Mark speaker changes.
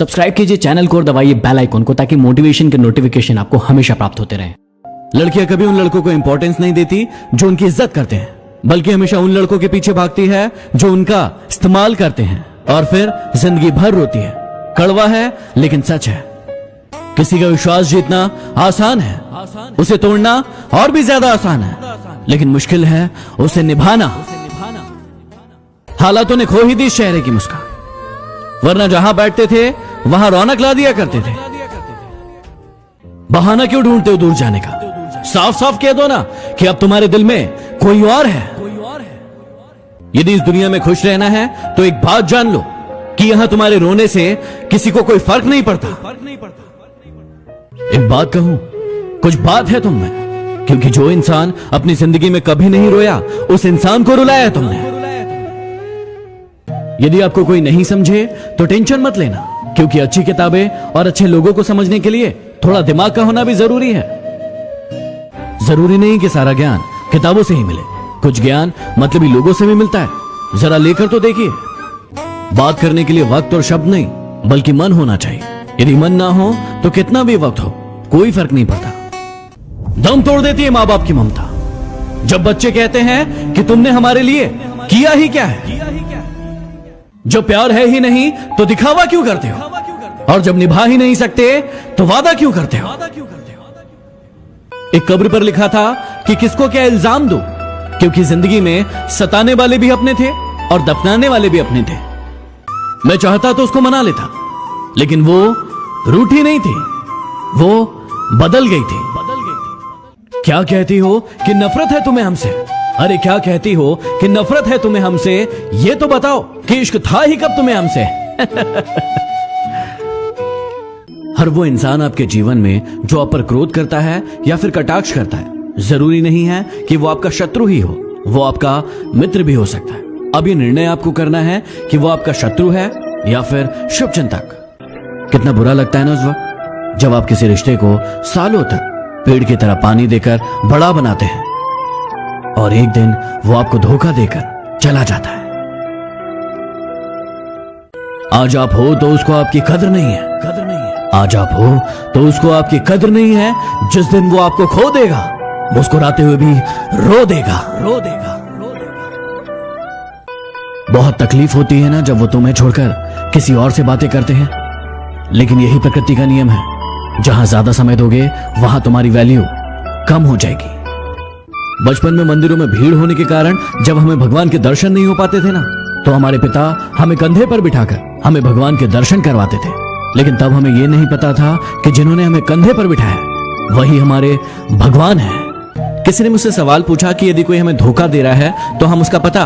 Speaker 1: Subscribe कीजिए channel को और दबाइए बेल आइकन को ताकि मोटिवेशन के नोटिफिकेशन आपको हमेशा प्राप्त होते रहें।
Speaker 2: लड़कियां कभी उन लड़कों को इंपॉर्टेंस नहीं देती जो उनकी इज्जत करते हैं, बल्कि हमेशा उन लड़कों के पीछे भागती है जो उनका इस्तेमाल करते हैं और फिर जिंदगी भर रोती है। कड़वा है लेकिन सच है। किसी का विश्वास जीतना आसान है, उसे तोड़ना और भी ज्यादा आसान है, लेकिन मुश्किल है उसे निभाना। हालातों ने खो ही दी इस चेहरे की मुस्कान, वरना जहां बैठते थे वहां रौनक ला दिया करते थे। बहाना क्यों ढूंढते हो दूर जाने का? साफ साफ कह दो ना कि अब तुम्हारे दिल में कोई और है। यदि इस दुनिया में खुश रहना है तो एक बात जान लो कि यहां तुम्हारे रोने से किसी को कोई फर्क नहीं पड़ता। एक बात कहूं, कुछ बात है तुम में, क्योंकि जो इंसान अपनी जिंदगी में कभी नहीं रोया उस इंसान को रुलाया तुमने। यदि आपको कोई नहीं समझे तो टेंशन मत लेना, क्योंकि अच्छी किताबें और अच्छे लोगों को समझने के लिए थोड़ा दिमाग का होना भी जरूरी है। जरूरी नहीं कि सारा ज्ञान किताबों से ही मिले, कुछ ज्ञान मतलबी लोगों से भी मिलता है। जरा लेकर तो देखिए। बात करने के लिए वक्त और शब्द नहीं, बल्कि मन होना चाहिए। यदि मन ना हो तो कितना भी वक्त हो कोई फर्क नहीं पड़ता। दम तोड़ देती है माँ बाप की ममता, जब बच्चे कहते हैं कि तुमने हमारे लिए किया ही क्या है। जब प्यार है ही नहीं तो दिखावा क्यों करते हो, और जब निभा ही नहीं सकते तो वादा क्यों करते हो। एक कब्र पर लिखा था कि किसको क्या इल्जाम दो, क्योंकि जिंदगी में सताने वाले भी अपने थे और दफनाने वाले भी अपने थे। मैं चाहता तो उसको मना लेता, लेकिन वो रूठी नहीं थी, वो बदल गई थी। क्या कहती हो कि नफरत है तुम्हें हमसे? अरे क्या कहती हो कि नफरत है तुम्हें हमसे? ये तो बताओ कि इश्क था ही कब तुम्हें हमसे? हर वो इंसान आपके जीवन में जो आप पर क्रोध करता है या फिर कटाक्ष करता है, जरूरी नहीं है कि वो आपका शत्रु ही हो, वो आपका मित्र भी हो सकता है। अब ये निर्णय आपको करना है कि वो आपका शत्रु है या फिर शुभचिंतक। कितना बुरा लगता है ना उस वक्त जब आप किसी रिश्ते को सालों तक पेड़ की तरह पानी देकर बड़ा बनाते हैं और एक दिन वो आपको धोखा देकर चला जाता है। आज आप हो तो उसको आपकी कदर नहीं है, आज आप हो तो उसको आपकी कदर नहीं है। जिस दिन वो आपको खो देगा, मुस्कुराते हुए भी रो देगा। बहुत तकलीफ होती है ना जब वो तुम्हें छोड़कर किसी और से बातें करते हैं, लेकिन यही प्रकृति का नियम है। जहां ज्यादा समय दोगे वहां तुम्हारी वैल्यू कम हो जाएगी। बचपन में मंदिरों में भीड़ होने के कारण जब हमें भगवान के दर्शन नहीं हो पाते थे ना, तो हमारे पिता हमें कंधे पर बिठाकर हमें भगवान के दर्शन करवाते थे। लेकिन तब हमें यह नहीं पता था कि जिन्होंने हमें कंधे पर बिठाया वही हमारे भगवान हैं। किसी ने मुझसे सवाल पूछा कि यदि कोई हमें धोखा दे रहा है तो हम उसका पता